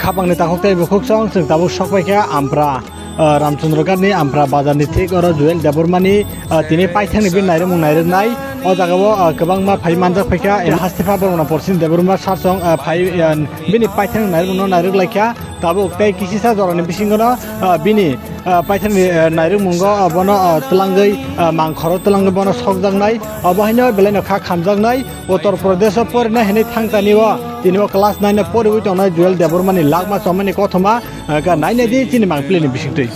Kapang ni takok tay bukuk song sing tabuk sok paika ampra Ramchandra Garni ampra bazar ni thik oro Joel Debormani tini paithang ni bin nairung nai o jagao gobang ma phai manjak paika hastifa borona porsin Deborma sarsong phai bini paithang nairung no nairung laikya tabuk tay kisisa jorani bisingono bini paithang ni nairung mungo bono tlangai mangkhoro tlangai bono sokjaknai obahaino belai kha khamjaknai Uttar Pradesh porna hene thangtaniwa tini class 9 poriwi tongnai Joel Debormani lagma chomani kothoma ga 9 di tini mangpli ni bisingtui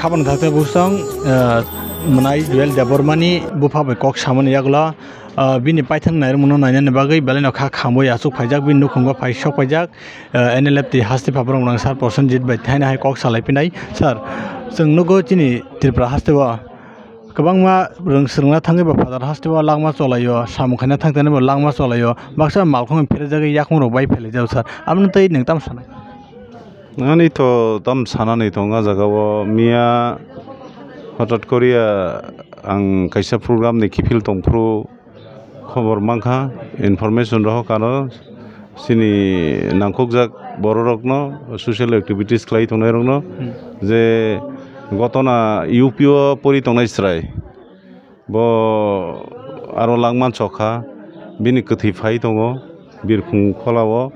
Kapan thakte busang menai Joel Debormani bufa be kok samani yagla bini paithang nair muno naina ne bagai beleno kha khamoi asuk phaijak bin nukhungo phai sok phaijak NLF ti hasti phabrong nang sar person jit bai thaina hai kok salai pinai sir जों नुगो चिनि त्रिपुरा हास्तेवा गोबां मा रोंसोंना थाङै बा father हास्तेवा लांमा चलायो सामुखाना थांथाने बा लांमा चलायो बाक्सा मालखं फेरे जागे याखं रो बाय फेले जाव सर आमन तै नोंताम सानाय ani to tam sanani tonga jagao mia hotat korea ang kaisa program ni kifil tongpru khobor mangkha information roh kano sini nangkokjak bororokno social activities khlai tongnai rokno je gotona UPO pori tongnai srai bo aro langman chokha bini kthi phai tongo birkhung kholao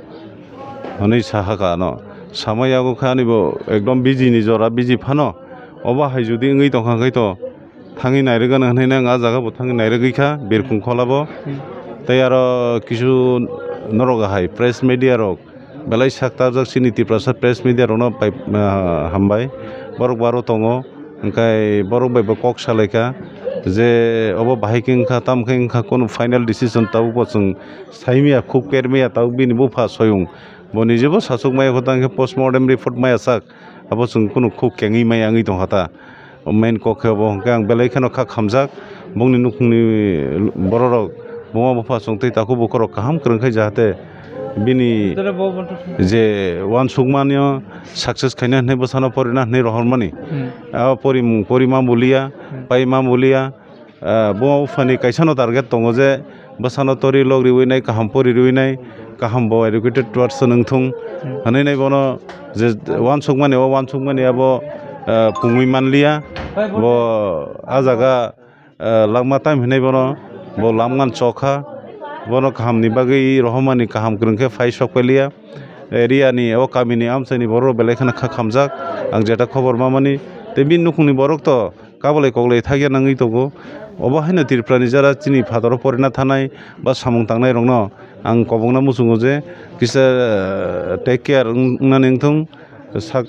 ani saha kano সাময়াগো খানিব একদম busy নিজরা busy Fanon অবা high যদি ngै tongkhangkai to thangi nairega nanghaina nga jaga bo thangi nairega birkhung kholabo tai aro kisu noroga hai press media rok belai sakta jak siniti prasad press media rono pai hambai borok baro tongo engkai borok bai bo kok salaika je obo bahiking kha tamking kha kono final decision tabu bochung saimia khuk permia tabu bini bufa soyung boni jebo sasuk maya khotang postmortem report maya sak abo chung kono khuk kengi maya ngi tong hata main kokhe bo hangkang belai khano kha khamjak bongni nukhungni bororok bonga bufa chungtei taku bokorok kaham krongkhai jahate bini je wan sugmanio success khaina hne bosano porina hne rohormani porima mulia paima mulia bo fani kaisano target tongo je bosano tori log riwinai kaham pori riwinai kaham bo educated person nungthung hne nei bono je wan sugmani abo pungui manlia bo ajaga langma time hne bono bo lamngan chokha bono kaham ni bagai rohmani kaham krungke fai sokpelia area ni o kamini amsani boro belekhana kha khamjak ang jeta khobor mamani te bin nukungni borok to kabolai koglai thagya nangui togo obo haino tirprani jara chini phadoro porina thanai ba samung tangnai rongno ang kobongna musungo je kisa take care ngnani ngthung sak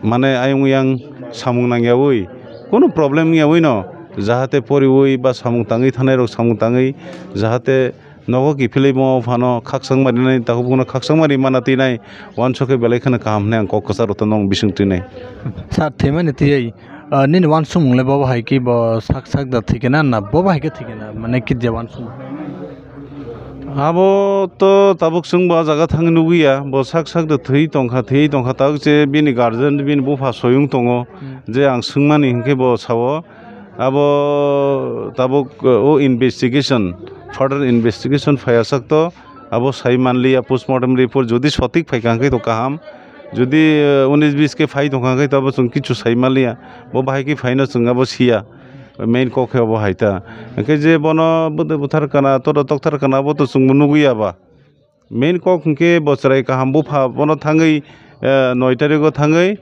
mane ayung yang samung nangyawi kono problem ngiyawi no jahate poriwi ba samung tangi thanai rok samung tangi jahate nogo ki philei mo phano khaksang mari nai takubuno khaksang mari manati nai wansoke belekhana kaham ne ang kokasar utonong bisungti nai sar themani tiyai nin wan sumung le baba hai ki bo sak da thikena na baba hai ke thikena mane ki je wan sumung abo to tabuk sung ba jaga thang nugiya bo sak da thei tongkha tak je bini guardian bini bufa soyung tongo je ang sungmani hingke bo sawo abo tabuk o investigation further investigation fayasak to abo sai manliya postmortem report jodi sotik phaikangkai to kaham jodi 19-20 ke phai tongkangkai to abo chung kichu sai manliya bo bahai ki phaino chung abo sia main kokhe abo haita ke je bono bude buthar kana to doktor kana abo to chung nuguya ba main kok ke bosrai kaham bu pha bono thangai 9 tariko thangai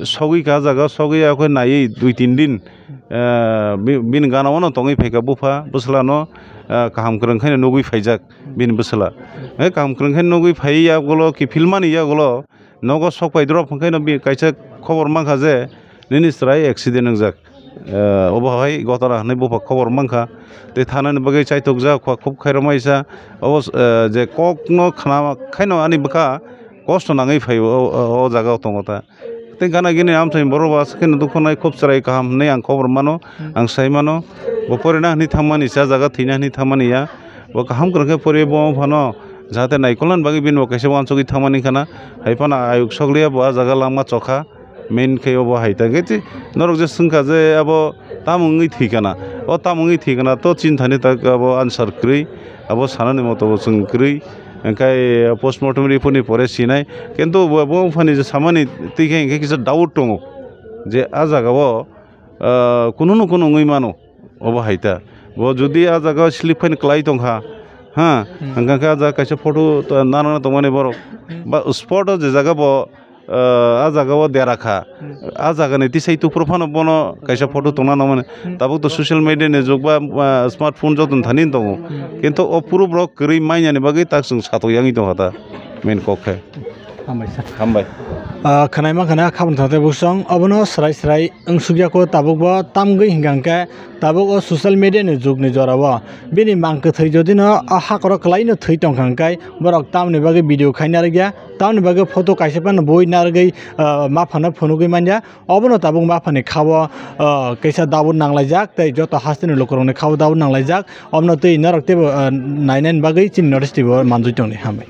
sogui ka jaga sogui akho nai 2-3 din bin gana wono tongai phaika bufa buslano kaham krangkhaina nugui phaijak bin busla kaham krangkhaina nugui phaiya golo ki filmani ya golo nogo sokpai drop phangkhaina bi kaisa khobor mangkha je nini strai accident ngjak obo hai gotara nei bufa khobor mangkha te thanani bagai chaitok ja khub khairamaisa obo je kokno khana khaino ani baka kosto nangai phai o jaga tongota te gana gini amsai boroba sakhin dukhonai khub charai kaham nei ang khobor mano ang sai mano boporena ni thamani sa jaga thina ni thamani ya bo kaham krangke pore bo phano jate naikolan bagi bin bo kaise wansogi thamani khana haipana ayuk soglia bo jaga langma chokha main ke obo haita geti norok je sungkha je abo tamungi thikana o tamungi thikana to chinthani tak abo answer krui abo sanani moto bo chung krui engkai postmortem report ni pore sinai kintu bo phani je samani tikhe engkai kisa doubt tongo je a jaga bo kuno no kuno ngui mano obo haita bo jodi a jaga slip fain klai tongkha ha angka ka jaga kaisa photo nana tongmani borok ba spot je jaga bo a jaga bo derakha a jaga ni tisai tu profano bono kaisa photo tongna namane tabuk to social media ne jogba smartphone jotun thanin tongo kintu o puro brok kri maina ni bagi tak sung sato yangi tong hata main kokhe hambai khanai ma khana khabun thate busong abono srai angsugya ko tabuk bo tamgui hingangka tabuk o social media ni jug ni jorabo bini mangke thai jodi no aha koro klai no thai tongkhangkai borok tamni bagi video khainar gya tamni bagi photo kaise pan boi nargai ma phana phonugui manja abono tabuk ma phani khawo kaisa dabun nanglaijak tei joto hastini lokorongni khawo dabun nanglaijak obno tei narok tebo nainen bagi chin notice tibo manjui tongni hambai।